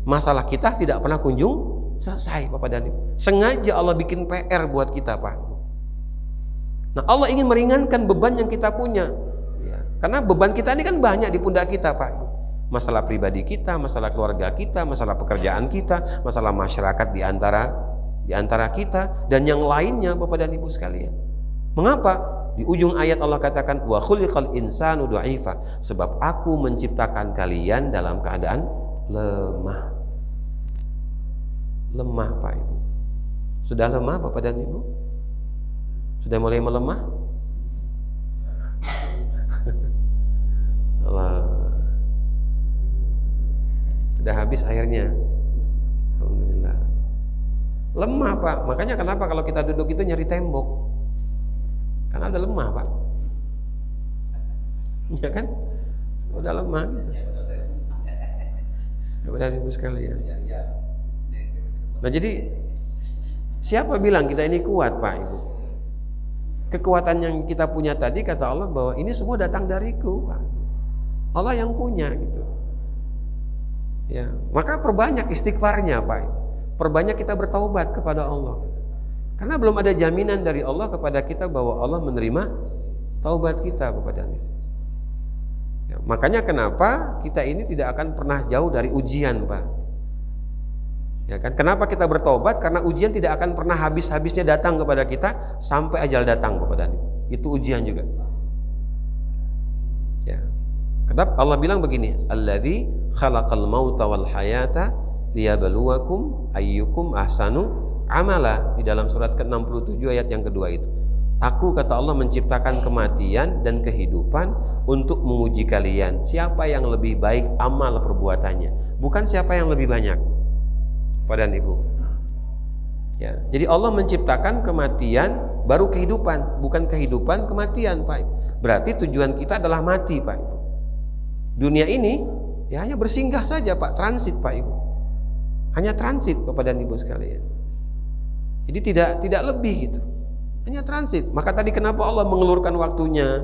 Masalah kita tidak pernah kunjung selesai, Bapak dan Ibu. Sengaja Allah bikin PR buat kita, Pak. Nah, Allah ingin meringankan beban yang kita punya. Ya, karena beban kita ini kan banyak di pundak kita, Pak. Masalah pribadi kita, masalah keluarga kita, masalah pekerjaan kita, masalah masyarakat di antara kita dan yang lainnya, Bapak dan Ibu sekalian. Mengapa? Di ujung ayat Allah katakan wa khuliqal insanu dha'ifa, sebab aku menciptakan kalian dalam keadaan lemah. Lemah, Pak Ibu. Sudah lemah Bapak dan Ibu? Sudah mulai melemah? Allah. Sudah habis airnya. Alhamdulillah. Lemah, Pak. Makanya kenapa kalau kita duduk itu nyari tembok? Karena udah lemah, Pak. Ya kan? Udah lemah gitu. Bapak dan Ibu sekalian. Nah, jadi siapa bilang kita ini kuat, Pak Ibu? Kekuatan yang kita punya tadi, kata Allah bahwa ini semua datang dariku, Pak. Allah yang punya gitu. Ya, maka perbanyak istighfarnya, Pak Ibu. Perbanyak kita bertaubat kepada Allah. Karena belum ada jaminan dari Allah kepada kita bahwa Allah menerima taubat kita, Bapak dan Ibu. Ya, makanya kenapa kita ini tidak akan pernah jauh dari ujian, Pak. Ya kan? Kenapa kita bertobat? Karena ujian tidak akan pernah habis-habisnya datang kepada kita sampai ajal datang, Bapak dan Ibu. Itu ujian juga. Ya. Kenapa Allah bilang begini? Alladzi khalaqal mauta wal hayata liyabluwakum ayyukum ahsanu amala, di dalam surat ke-67 ayat yang kedua itu. Aku, kata Allah, menciptakan kematian dan kehidupan untuk menguji kalian siapa yang lebih baik amal perbuatannya, bukan siapa yang lebih banyak. Bapak dan Ibu. Ya, jadi Allah menciptakan kematian baru kehidupan, bukan kehidupan kematian, Pak Ibu. Berarti tujuan kita adalah mati, Pak Ibu. Dunia ini ya hanya bersinggah saja, Pak, transit, Pak Ibu. Hanya transit, Bapak dan Ibu sekalian. Jadi tidak lebih gitu. Hanya transit. Maka tadi kenapa Allah mengelurkan waktunya?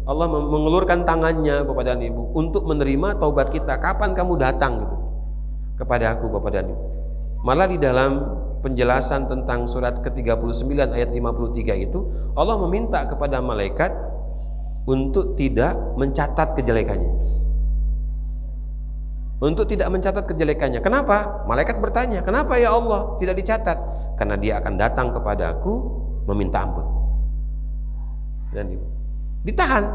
Allah mengelurkan tangannya, Bapak dan Ibu, untuk menerima taubat kita. Kapan kamu datang gitu kepada aku, Bapak dan Ibu? Malah di dalam penjelasan tentang surat ke-39 ayat 53 itu, Allah meminta kepada malaikat untuk tidak mencatat kejelekannya. Untuk tidak mencatat kejelekannya. Kenapa? Malaikat bertanya, kenapa ya Allah tidak dicatat? Karena dia akan datang kepada aku meminta ampun. Dan ditahan,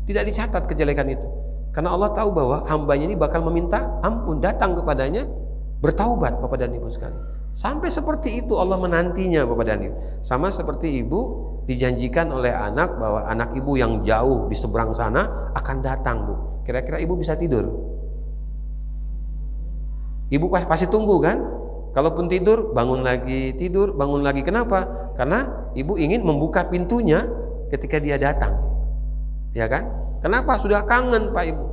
tidak dicatat kejelekan itu. Karena Allah tahu bahwa hambanya ini bakal meminta ampun, datang kepadanya bertaubat, Bapak dan Ibu sekalian. Sampai seperti itu Allah menantinya, Bapak dan Ibu. Sama seperti ibu dijanjikan oleh anak bahwa anak ibu yang jauh di seberang sana akan datang, Bu. Kira-kira ibu bisa tidur? Ibu pasti tunggu kan? Kalaupun tidur, bangun lagi, tidur, bangun lagi. Kenapa? Karena ibu ingin membuka pintunya ketika dia datang. Ya kan? Kenapa? Sudah kangen, Pak Ibu.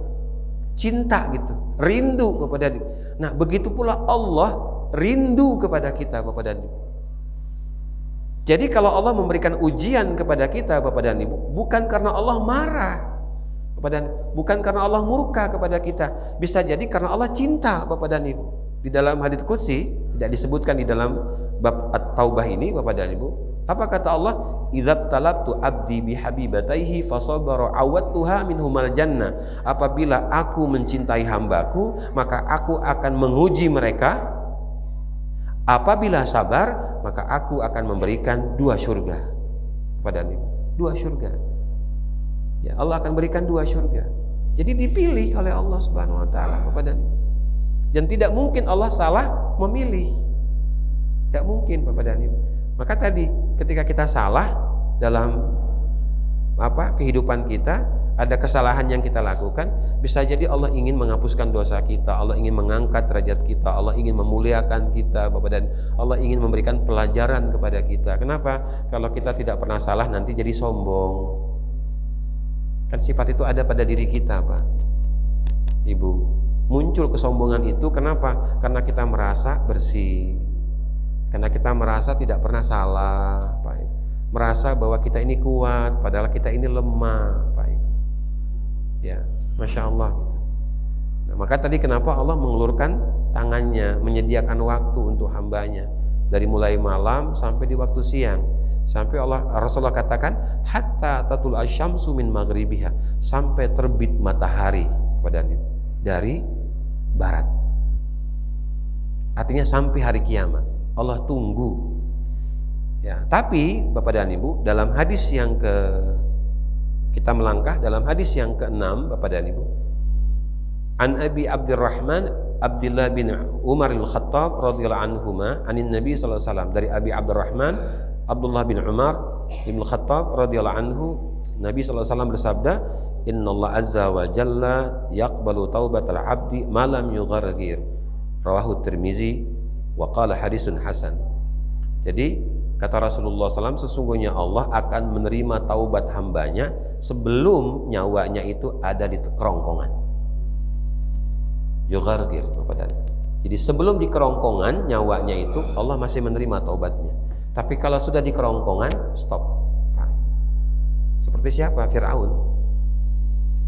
Cinta gitu, rindu kepada dia. Nah, begitu pula Allah rindu kepada kita, Bapak dan Ibu. Jadi kalau Allah memberikan ujian kepada kita, Bapak dan Ibu, bukan karena Allah marah, Bapak dan bukan karena Allah murka kepada kita. Bisa jadi karena Allah cinta, Bapak dan Ibu. Di dalam hadits qudsi tidak disebutkan di dalam bab At-Taubah ini, Bapak dan Ibu. Apa kata Allah? Idzab talabtu abdi bihabibataihi fasabara awattuha minhumal jannah. Apabila aku mencintai hambaku, maka aku akan menguji mereka. Apabila sabar, maka aku akan memberikan 2 surga. Bapak dan Ibu, 2 surga. Ya, Allah akan berikan 2 surga. Jadi dipilih oleh Allah Subhanahu wa taala, Bapak dan Ibu. Dan tidak mungkin Allah salah memilih. Tidak mungkin, Bapak dan Ibu. Maka tadi ketika kita salah dalam kehidupan kita, ada kesalahan yang kita lakukan, bisa jadi Allah ingin menghapuskan dosa kita, Allah ingin mengangkat derajat kita, Allah ingin memuliakan kita, Bapak, dan Allah ingin memberikan pelajaran kepada kita. Kenapa? Kalau kita tidak pernah salah nanti jadi sombong. Kan sifat itu ada pada diri kita, Pak, Ibu. Muncul kesombongan itu kenapa? Karena kita merasa bersih, karena kita merasa tidak pernah salah, Pak Ibu. Merasa bahwa kita ini kuat, padahal kita ini lemah, Pak Ibu. Ya, Masya Allah gitu. Nah, maka tadi kenapa Allah mengulurkan tangannya, menyediakan waktu untuk hambanya, dari mulai malam sampai di waktu siang. Sampai Rasulullah katakan hatta tatul asyamsu min maghribiha, sampai terbit matahari dari barat. Artinya sampai hari kiamat Allah tunggu. Ya, tapi Bapak dan Ibu, dalam hadis yang kita melangkah dalam hadis yang ke-6, Bapak dan Ibu. An Abi Abdurrahman Abdullah bin Umar al-Khattab radhiyallahu anhuma anin Nabi sallallahu alaihi wasallam, dari Abi Abdurrahman Abdullah bin Umar bin Khattab radhiyallahu anhu, Nabi sallallahu alaihi wasallam bersabda, "Innallaha azza wa jalla yaqbalu taubatal 'abdi ma lam yughargir." Rawahu Tirmizi wa qala hadisun hasan. Jadi kata Rasulullah SAW, sesungguhnya Allah akan menerima taubat hambanya sebelum nyawanya itu ada di kerongkongan. Yughargir, jadi sebelum di kerongkongan nyawanya itu Allah masih menerima taubatnya. Tapi kalau sudah di kerongkongan, stop. Seperti siapa? Fir'aun.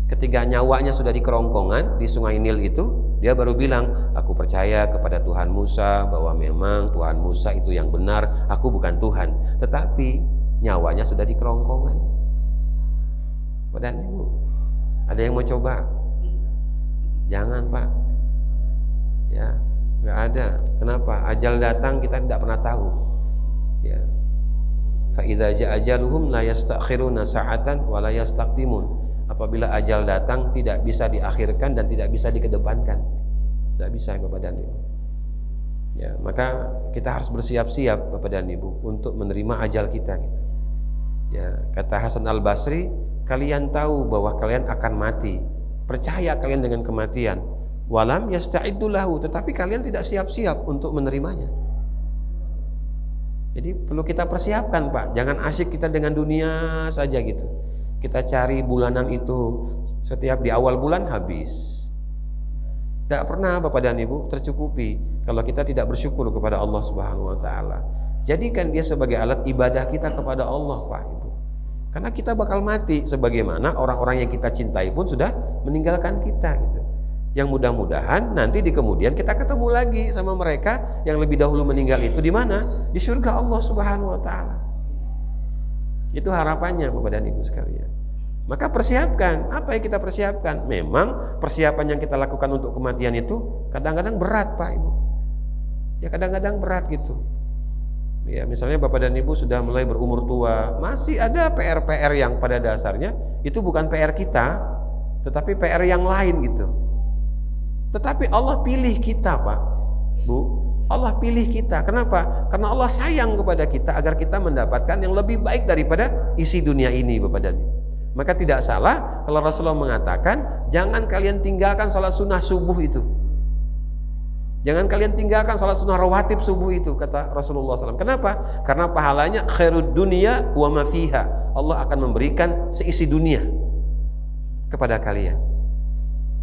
Ketika nyawanya sudah di kerongkongan di Sungai Nil itu, dia baru bilang, aku percaya kepada Tuhan Musa, bahwa memang Tuhan Musa itu yang benar, aku bukan Tuhan. Tetapi nyawanya sudah di kerongkongan. Badan Ibu, ada yang mau coba? Jangan, Pak. Ya, nggak ada. Kenapa? Ajal datang kita tidak pernah tahu. Ya. Fa idza ja'a ajaluhum la yastakhiruna sa'atan wa la yastaqdimun. Apabila ajal datang tidak bisa diakhirkan dan tidak bisa dikedepankan. Tidak bisa, Bapak dan Ibu. Ya, maka kita harus bersiap-siap, Bapak dan Ibu, untuk menerima ajal kita gitu. Ya, kata Hasan Al-Basri, kalian tahu bahwa kalian akan mati. Percaya kalian dengan kematian. Walam yasta'iddu lahu, tetapi kalian tidak siap-siap untuk menerimanya. Jadi perlu kita persiapkan Pak, jangan asyik kita dengan dunia saja gitu. Kita cari bulanan itu, setiap di awal bulan habis. Tidak pernah Bapak dan Ibu tercukupi kalau kita tidak bersyukur kepada Allah Subhanahu wa taala. Jadikan dia sebagai alat ibadah kita kepada Allah Pak Ibu. Karena kita bakal mati sebagaimana orang-orang yang kita cintai pun sudah meninggalkan kita gitu. Yang mudah-mudahan nanti di kemudian kita ketemu lagi sama mereka yang lebih dahulu meninggal itu di mana? Di surga Allah Subhanahu wa taala. Itu harapannya Bapak dan Ibu sekalian. Maka persiapkan, apa yang kita persiapkan? Memang persiapan yang kita lakukan untuk kematian itu kadang-kadang berat Pak Ibu. Ya kadang-kadang berat gitu. Ya, misalnya Bapak dan Ibu sudah mulai berumur tua, masih ada PR-PR yang pada dasarnya itu bukan PR kita, tetapi PR yang lain gitu. Tetapi Allah pilih kita Pak, Bu. Allah pilih kita. Kenapa? Karena Allah sayang kepada kita agar kita mendapatkan yang lebih baik daripada isi dunia ini Bapak dan Ibu. Maka tidak salah kalau Rasulullah mengatakan, jangan kalian tinggalkan sholat sunnah subuh itu. Jangan kalian tinggalkan sholat sunnah rawatib subuh itu, kata Rasulullah SAW. Kenapa? Karena pahalanya khairud dunia wa ma fiha. Allah akan memberikan seisi dunia kepada kalian.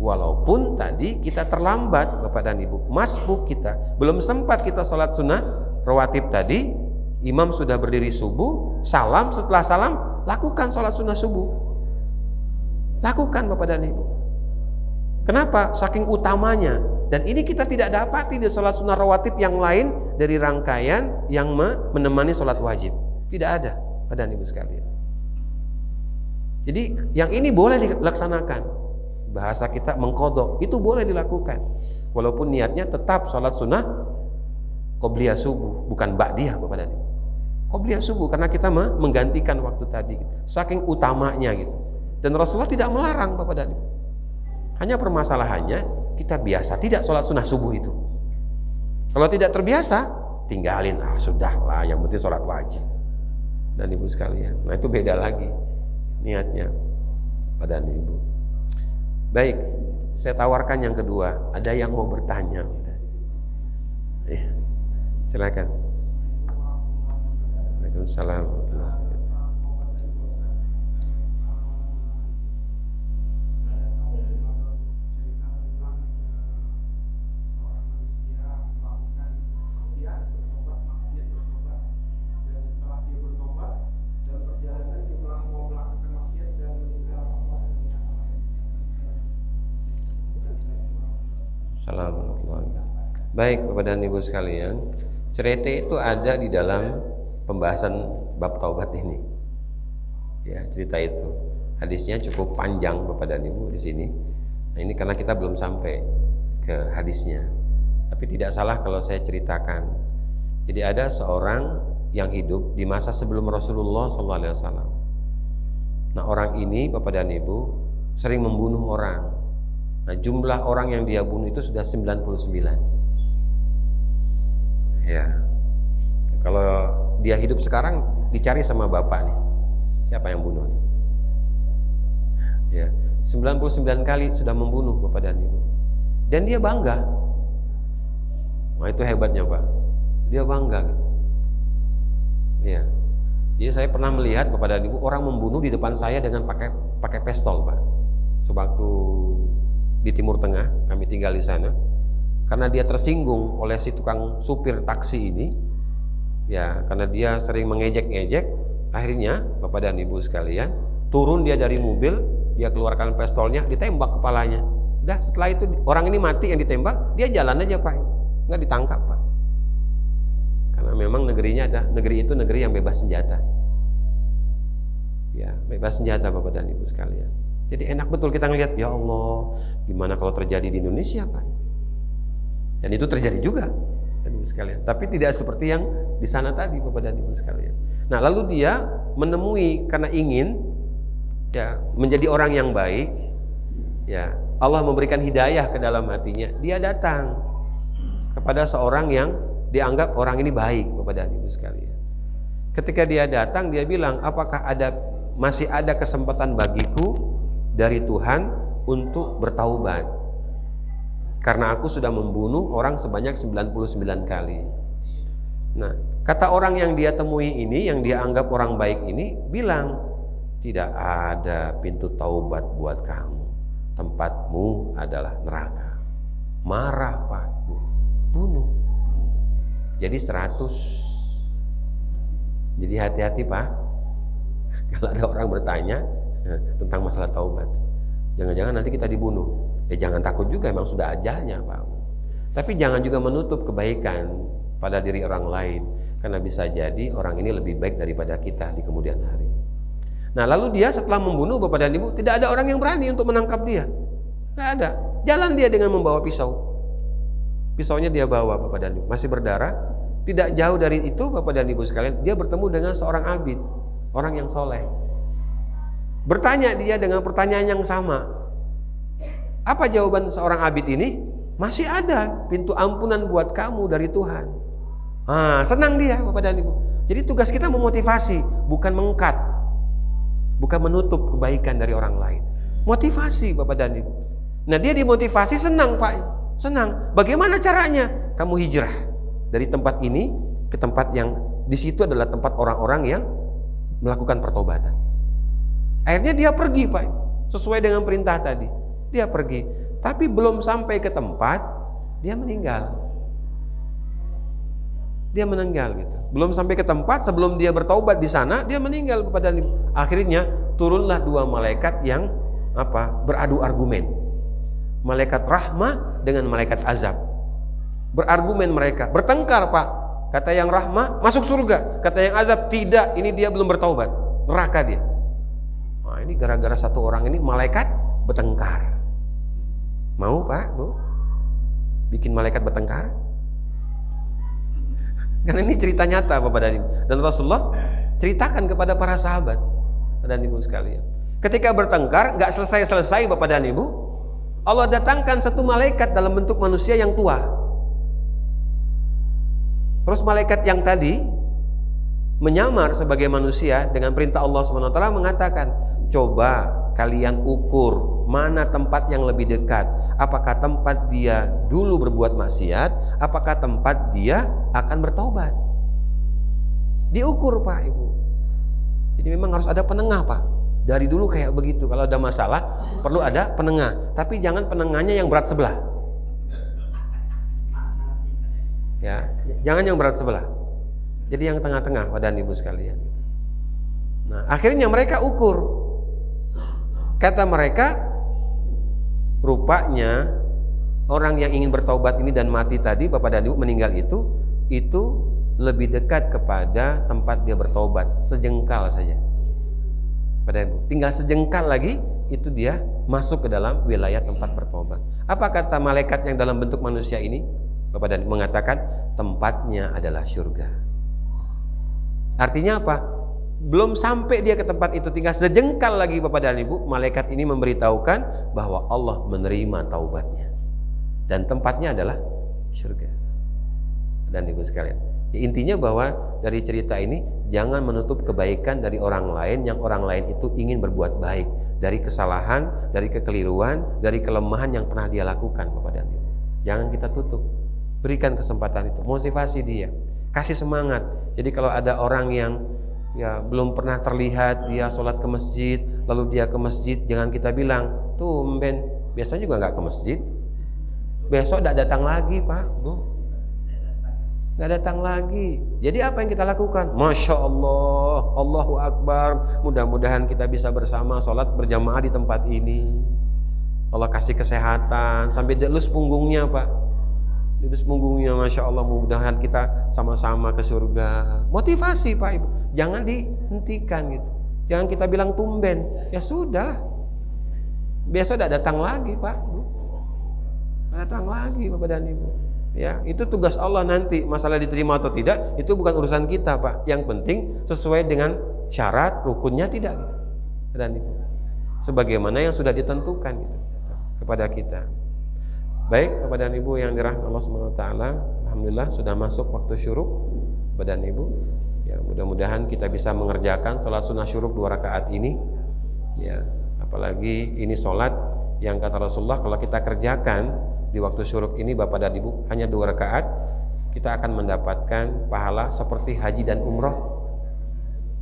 Walaupun tadi kita terlambat Bapak dan Ibu, masbuk kita, belum sempat kita sholat sunnah rawatib tadi, imam sudah berdiri subuh, salam, setelah salam, lakukan sholat sunnah subuh. Lakukan Bapak dan Ibu. Kenapa? Saking utamanya. Dan ini kita tidak dapati di sholat sunnah rawatib yang lain dari rangkaian yang menemani sholat wajib. Tidak ada, Bapak dan Ibu sekalian. Jadi yang ini boleh dilaksanakan. Bahasa kita mengqadha, itu boleh dilakukan. Walaupun niatnya tetap sholat sunnah qobliyah subuh, bukan ba'diyah Bapak dan Ibu. Qobliyah subuh karena kita menggantikan waktu tadi. Saking utamanya gitu. Dan Rasulullah tidak melarang Bapak dan Ibu. Hanya permasalahannya kita biasa tidak sholat sunnah subuh itu. Kalau tidak terbiasa, tinggalin, sudahlah, yang penting sholat wajib. Dan Ibu sekalian, nah itu beda lagi niatnya pada Ibu. Baik, saya tawarkan yang kedua. Ada yang mau bertanya? Ya, silakan. Waalaikumsalam. Baik Bapak dan Ibu sekalian, cerita itu ada di dalam pembahasan bab taubat ini. Ya, cerita itu. Hadisnya cukup panjang Bapak dan Ibu di sini. Nah, ini karena kita belum sampai ke hadisnya. Tapi tidak salah kalau saya ceritakan. Jadi ada seorang yang hidup di masa sebelum Rasulullah SAW. Nah, orang ini Bapak dan Ibu sering membunuh orang. Nah, jumlah orang yang dia bunuh itu sudah 99. Ya, kalau dia hidup sekarang dicari sama bapak nih, siapa yang bunuh? Ya, 99 kali sudah membunuh Bapak dan Ibu. Dan dia bangga. Nah, itu hebatnya Pak. Dia bangga gitu. Ya. Jadi saya pernah melihat Bapak dan Ibu orang membunuh di depan saya dengan pakai pistol Pak. Sewaktu di Timur Tengah, kami tinggal di sana. Karena dia tersinggung oleh si tukang supir taksi ini, ya karena dia sering mengejek-ngejek, akhirnya Bapak dan Ibu sekalian, turun dia dari mobil, dia keluarkan pistolnya, ditembak kepalanya. Udah, setelah itu orang ini mati yang ditembak, dia jalan aja Pak, nggak ditangkap Pak. Karena memang negeri itu negeri yang bebas senjata. Ya, bebas senjata Bapak dan Ibu sekalian. Jadi enak betul kita ngelihat, ya Allah, gimana kalau terjadi di Indonesia Pak? Dan itu terjadi juga, Bapak sekalian. Tapi tidak seperti yang di sana tadi, Bapak dan Ibu sekalian. Nah, lalu dia menemui karena ingin ya menjadi orang yang baik, ya Allah memberikan hidayah ke dalam hatinya. Dia datang kepada seorang yang dianggap orang ini baik, Bapak dan Ibu sekalian. Ketika dia datang, dia bilang, apakah masih ada kesempatan bagiku dari Tuhan untuk bertaubat? Karena aku sudah membunuh orang sebanyak 99 kali. Nah, kata orang yang dia temui ini, yang dia anggap orang baik ini, bilang, tidak ada pintu taubat buat kamu. Tempatmu adalah neraka. Marah Pak, bunuh. Jadi 100. Jadi hati-hati Pak. Kalau ada orang bertanya tentang masalah taubat, jangan-jangan nanti kita dibunuh. Jangan takut juga, memang sudah ajalnya Pak. Tapi jangan juga menutup kebaikan pada diri orang lain, karena bisa jadi orang ini lebih baik daripada kita di kemudian hari. Nah, lalu dia setelah membunuh Bapak dan Ibu, tidak ada orang yang berani untuk menangkap dia. Nggak ada. Jalan dia dengan membawa pisau. Pisaunya dia bawa Bapak dan Ibu, masih berdarah. Tidak jauh dari itu Bapak dan Ibu sekalian, dia bertemu dengan seorang abid, orang yang soleh. Bertanya dia dengan pertanyaan yang sama. Apa jawaban seorang abid ini? Masih ada pintu ampunan buat kamu dari Tuhan. Senang dia Bapak dan Ibu. Jadi tugas kita memotivasi, bukan mengkat, bukan menutup kebaikan dari orang lain. Motivasi Bapak dan Ibu. Nah, dia dimotivasi, senang Pak, senang. Bagaimana caranya? Kamu hijrah dari tempat ini ke tempat yang di situ adalah tempat orang-orang yang melakukan pertobatan. Akhirnya dia pergi Pak, sesuai dengan perintah tadi. Dia pergi. Tapi belum sampai ke tempat, dia meninggal. Dia meninggal gitu. Belum sampai ke tempat, sebelum dia bertaubat di sana, dia meninggal kepada. Akhirnya turunlah 2 malaikat yang beradu argumen. Malaikat rahmah dengan malaikat azab. Berargumen mereka, bertengkar Pak. Kata yang rahmah, masuk surga. Kata yang azab, tidak, ini dia belum bertaubat, neraka dia. Nah, ini gara-gara satu orang ini malaikat bertengkar. Mau Pak, Bu? Bikin malaikat bertengkar? Karena ini cerita nyata Bapak dan Ibu. Dan Rasulullah ceritakan kepada para sahabat dan Ibu sekalian. Ketika bertengkar, gak selesai-selesai Bapak dan Ibu, Allah datangkan satu malaikat dalam bentuk manusia yang tua. Terus malaikat yang tadi menyamar sebagai manusia dengan perintah Allah SWT mengatakan, coba kalian ukur mana tempat yang lebih dekat. Apakah tempat dia dulu berbuat maksiat, apakah tempat dia akan bertaubat. Diukur Pak Ibu. Jadi memang harus ada penengah Pak. Dari dulu kayak begitu. Kalau ada masalah perlu ada penengah. Tapi jangan penengahnya yang berat sebelah. Ya, jangan yang berat sebelah. Jadi yang tengah-tengah Bapak dan Ibu sekalian. Nah, akhirnya mereka ukur. Kata mereka, rupanya orang yang ingin bertaubat ini dan mati tadi, Bapak dan Ibu, meninggal itu lebih dekat kepada tempat dia bertaubat, sejengkal saja. Pada Ibu, tinggal sejengkal lagi itu dia masuk ke dalam wilayah tempat bertaubat. Apa kata malaikat yang dalam bentuk manusia ini? Bapak dan Ibu mengatakan tempatnya adalah surga. Artinya apa? Belum sampai dia ke tempat itu, tinggal sejengkal lagi Bapak dan Ibu, malaikat ini memberitahukan bahwa Allah menerima taubatnya dan tempatnya adalah surga. Dan Ibu sekalian, ya, intinya bahwa dari cerita ini jangan menutup kebaikan dari orang lain yang orang lain itu ingin berbuat baik, dari kesalahan, dari kekeliruan, dari kelemahan yang pernah dia lakukan Bapak dan Ibu. Jangan kita tutup. Berikan kesempatan itu, motivasi dia, kasih semangat. Jadi kalau ada orang yang belum pernah terlihat dia sholat ke masjid, lalu dia ke masjid, jangan kita bilang, tumben, biasanya juga nggak ke masjid, besok tidak datang lagi Pak, Bu, nggak datang lagi. Jadi apa yang kita lakukan? Masya Allah, Allahu Akbar, mudah-mudahan kita bisa bersama sholat berjamaah di tempat ini. Allah kasih kesehatan sampai delus punggungnya Pak, delus punggungnya, Masya Allah, mudah-mudahan kita sama-sama ke surga. Motivasi Pak Ibu, jangan dihentikan gitu. Jangan kita bilang tumben, ya sudah, besok tidak datang lagi Pak, Bu. Datang lagi Bapak dan Ibu. Ya, itu tugas Allah nanti. Masalah diterima atau tidak itu bukan urusan kita Pak. Yang penting sesuai dengan syarat rukunnya tidak gitu. Dan Ibu, sebagaimana yang sudah ditentukan gitu kepada kita. Baik Bapak dan Ibu yang dirahmati Allah SWT, alhamdulillah sudah masuk waktu syuruk Bapak dan Ibu. Ya, mudah-mudahan kita bisa mengerjakan sholat sunnah syuruk 2 rakaat ini. Ya, apalagi ini sholat yang kata Rasulullah kalau kita kerjakan di waktu syuruk ini Bapak dan Ibu hanya 2 rakaat, kita akan mendapatkan pahala seperti haji dan umroh.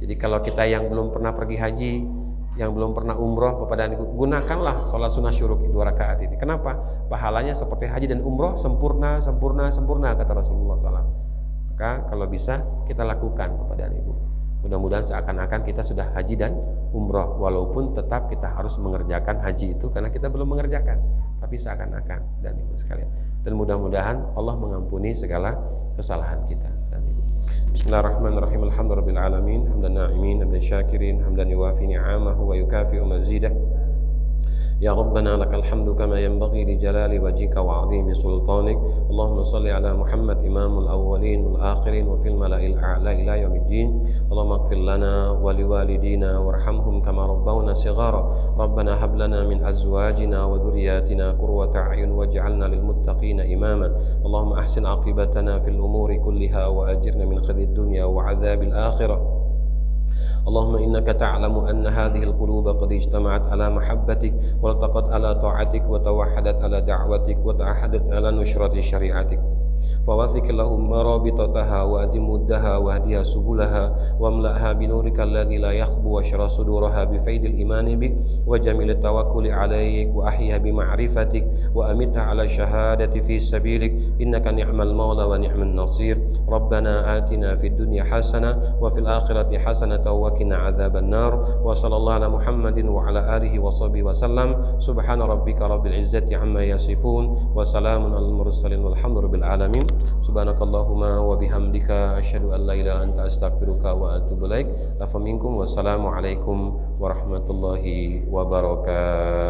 Jadi kalau kita yang belum pernah pergi haji, yang belum pernah umroh, Bapak dan Ibu, gunakanlah sholat sunnah syuruk 2 rakaat ini. Kenapa? Pahalanya seperti haji dan umroh, sempurna, sempurna, sempurna, kata Rasulullah SAW. Maka kalau bisa kita lakukan, Bapak dan Ibu. Mudah-mudahan seakan-akan kita sudah haji dan umroh, walaupun tetap kita harus mengerjakan haji itu karena kita belum mengerjakan, tapi seakan-akan, dan Ibu sekalian. Dan mudah-mudahan Allah mengampuni segala kesalahan kita, dan Ibu. Bismillahirrahmanirrahim. Alhamdulillahirabbil alamin, hamdan na'imin, hamdan syakirin, hamdan yuwafi ni'amahu wa yukafi'u mazidah. Ya Rabbana lakal hamdu kama yanbaghi li jalali wajhika wa 'azimi sultanik. Allahumma shalli ala Muhammad imamul awwalin wal akhirin wa fil mala'il a'la ila yaumiddin. Allahumma ighfir lana wa liwalidina warhamhum kama rabbawna shighara. Rabbana hab lana min azwajina wa dhurriyyatina qurrata a'yun waj'alna lil muttaqina imama. Allahumma ahsin 'aqibatana fil umuri kulliha wa ajirna min khizyi dunya wa 'adzabil akhirah. اللهم إنك تعلم أن هذه القلوب قد اجتمعت على محبتك والتقت على طاعتك وتوحدت على دعوتك وتعهدت على نشرة شريعتك فوثق لهم مرابطتها وأدم ودها واهدها سبلها واملأها بنورك الذي لا يخبو واشرح صدورها بفيض الإيمان بك وجميل التوكل عليك وأحيها بمعرفتك وأمتها على الشهادة في سبيلك إنك نعم المولى ونعم النصير ربنا آتنا في الدنيا حسنة وفي الآخرة حسنة وقنا عذاب النار وصلى الله على محمد وعلى آله وصحبه وسلم سبحان ربك رب العزة عما يصفون وسلام على المرسلين والحمد لله العالمين subhanakallahumma wa bihamdika asyhadu an la ilaha illa anta astaghfiruka wa atubu ilaik. Afa minkum wassalamu alaikum warahmatullahi wabarakatuh.